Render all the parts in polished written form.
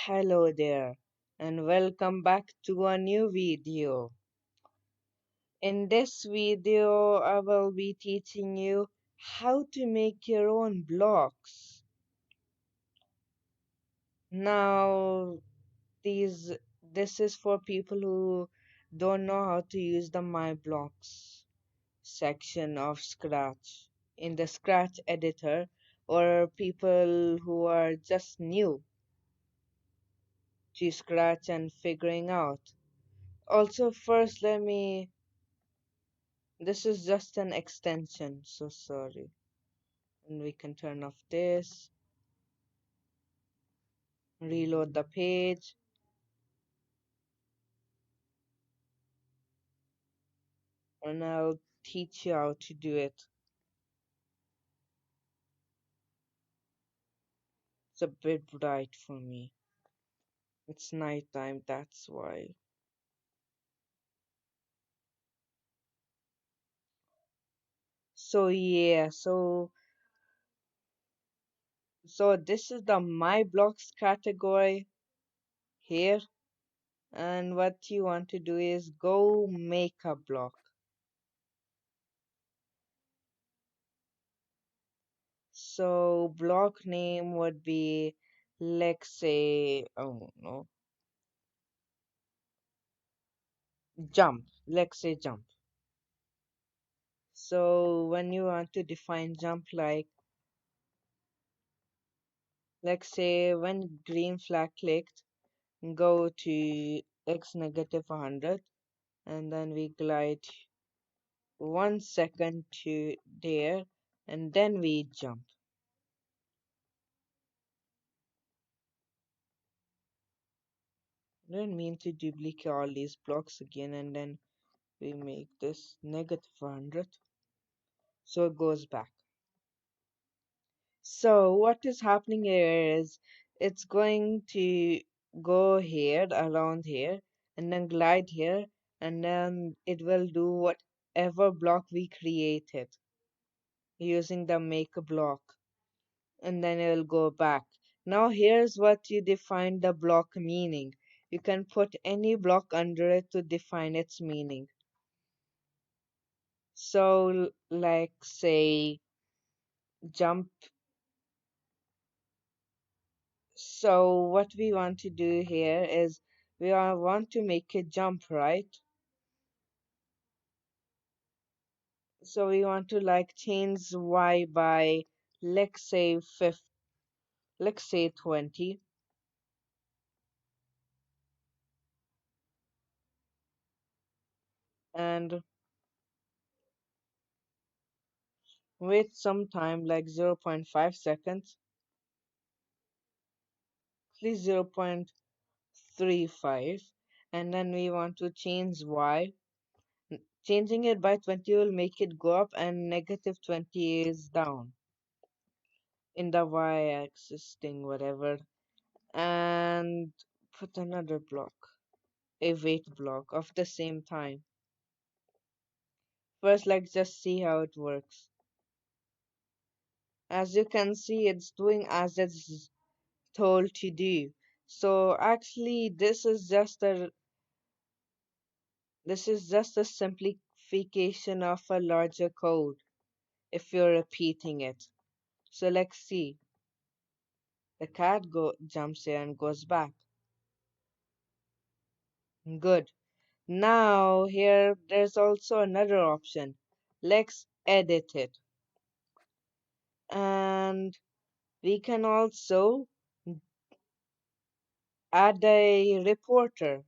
Hello there, and welcome back to a new video. In this video, I will be teaching you how to make your own blocks. Now, these this is for people who don't know how to use the My Blocks section of Scratch in the Scratch editor, or people who are just new to Scratch and figuring out. Also, first, let me this is just an extension, so sorry. And we can turn off this, reload the page, and I'll teach you how to do it. It's a bit bright for me. It's nighttime, that's why. So yeah, so this is the My Blocks category here, and what you want to do is go make a block. So block name would be, let's say, oh no, jump. Let's say jump. So when you want to define jump, like let's say when green flag clicked, go to x negative 100, and then we glide 1 second to there, and then we jump. I don't mean to duplicate all these blocks again, and then we make this negative 100, so it goes back. So what is happening here is it's going to go here around here and then glide here, and then it will do whatever block we created using the make block, and then it will go back. Now here's what you define the block meaning. You can put any block under it to define its meaning. So like say jump. So what we want to do here is want to make a jump, right? So we want to like change y by, let's say 50, let's say 20, and wait some time like 0.5 seconds, please 0.35, and then we want to change y. Changing it by 20 will make it go up, and negative 20 is down in the y-axis thing, whatever. And put another block, a wait block of the same time. First, let's just see how it works. As you can see, it's doing as it's told to do. So actually, this is just a simplification of a larger code if you're repeating it. So let's see. The cat jumps here and goes back. Good. Now here there's also another option. Let's edit it. And we can also add a reporter.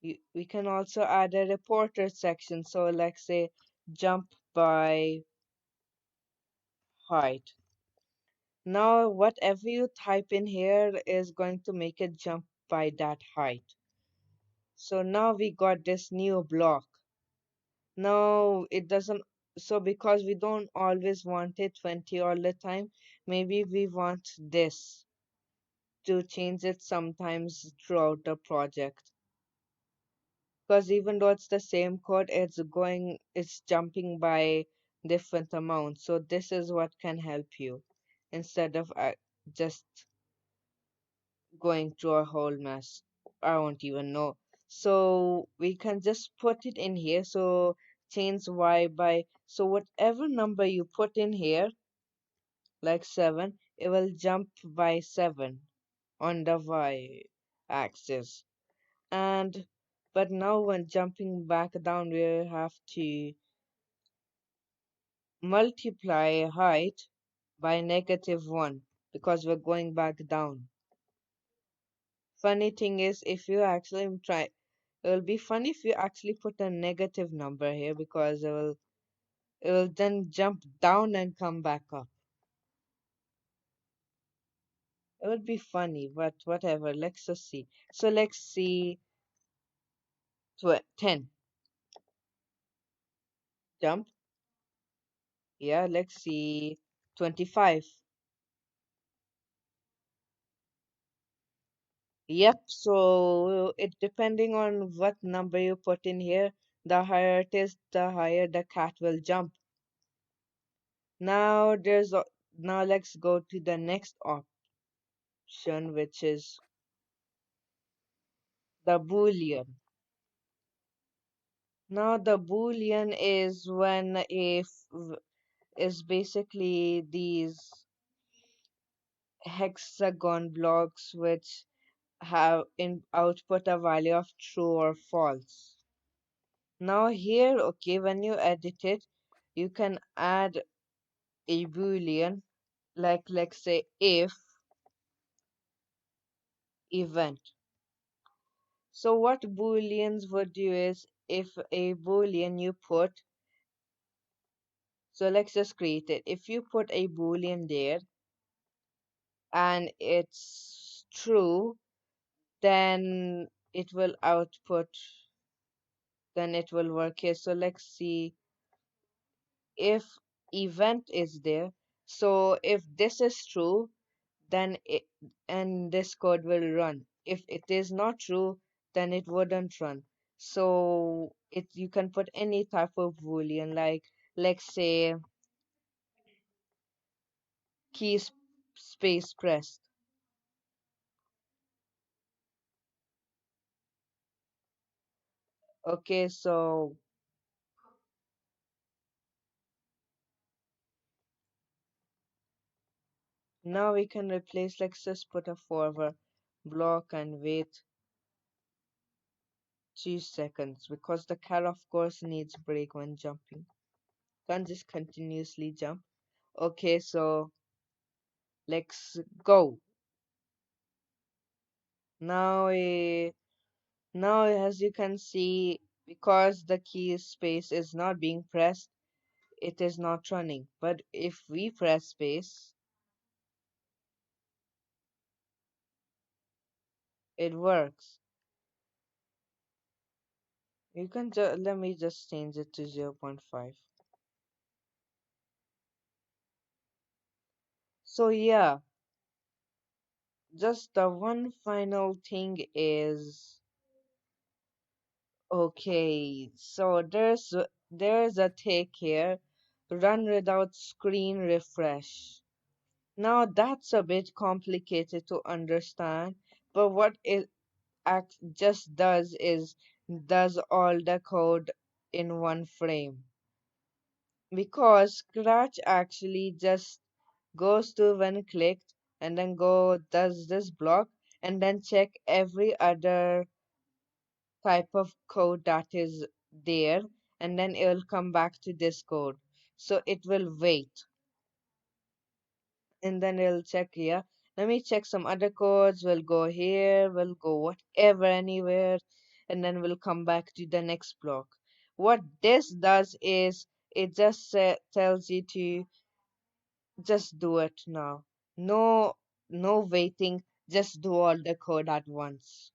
We can also add a reporter section. So let's say jump by height. Now whatever you type in here is going to make it jump by that height. So now we got this new block. Now it doesn't, so because we don't always want it 20 all the time, maybe we want this to change it sometimes throughout the project. Because even though it's the same code, it's jumping by different amounts. So this is what can help you instead of just going through a whole mess. I won't even know. So we can just put it in here. So change y by, so whatever number you put in here, like 7, it will jump by 7 on the y axis. And but now when jumping back down, we have to multiply height by -1 because we're going back down. Funny thing is, if you actually try, it will be funny if you actually put a negative number here because it will then jump down and come back up. It would be funny, but whatever. Let's just see. So let's see 10 jump. Yeah, let's see 25. Yep, so it depending on what number you put in here, the higher it is, the higher the cat will jump. Now now let's go to the next option, which is the Boolean. Now the Boolean is when if is basically these hexagon blocks which have in output a value of true or false. Now here, okay, when you edit it, you can add a boolean, like let's say if event. So what booleans would do is if a boolean you put, so let's just create it. If you put a boolean there and it's true, then it will output, then it will work here. So let's see if event is there. So if this is true, then it, and this code will run. If it is not true, then it wouldn't run. So it you can put any type of boolean, like let's say key space pressed. Okay, so now we can replace, let's just put a forward block and wait 2 seconds because the cat of course needs break when jumping. Can't just continuously jump. Okay, so let's go. Now, now as you can see, because the key space is not being pressed, it is not running. But if we press space, it works. You can let me just change it to 0.5. So yeah, just the one final thing is, okay, so there's a take here, run without screen refresh. Now that's a bit complicated to understand, but what it just does is does all the code in one frame. Because Scratch actually just goes to when clicked and then go does this block and then check every other type of code that is there and then it will come back to this code. So it will wait and then it'll check here. Let me check some other codes. We'll go here, we'll go whatever, anywhere, and then we'll come back to the next block. What this does is it just tells you to just do it now. No, no waiting, just do all the code at once.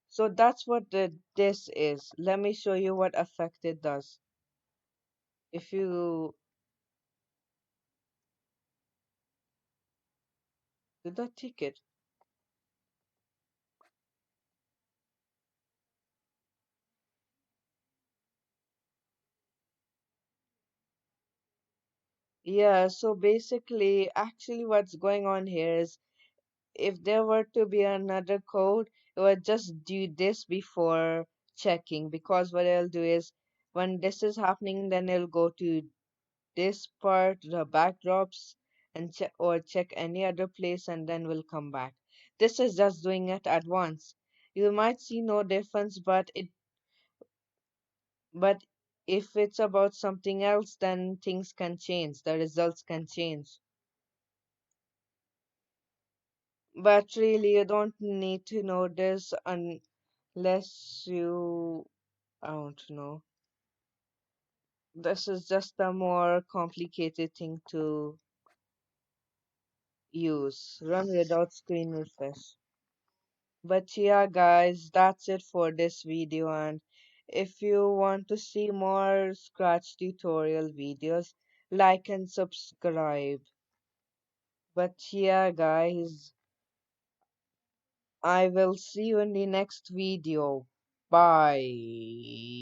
So that's what this is. Let me show you what effect it does. If you did that ticket. Yeah, so basically, actually, what's going on here is if there were to be another code, it would just do this before checking, because what it'll do is when this is happening, then it'll go to this part, the backdrops, and check any other place, and then we'll come back. This is just doing it at once. You might see no difference, but if it's about something else, then things can change. The results can change. But really, you don't need to know this unless you, I don't know. This is just a more complicated thing to use. Run without screen refresh. But yeah, guys, that's it for this video. And if you want to see more Scratch tutorial videos, like and subscribe. But yeah, guys, I will see you in the next video. Bye.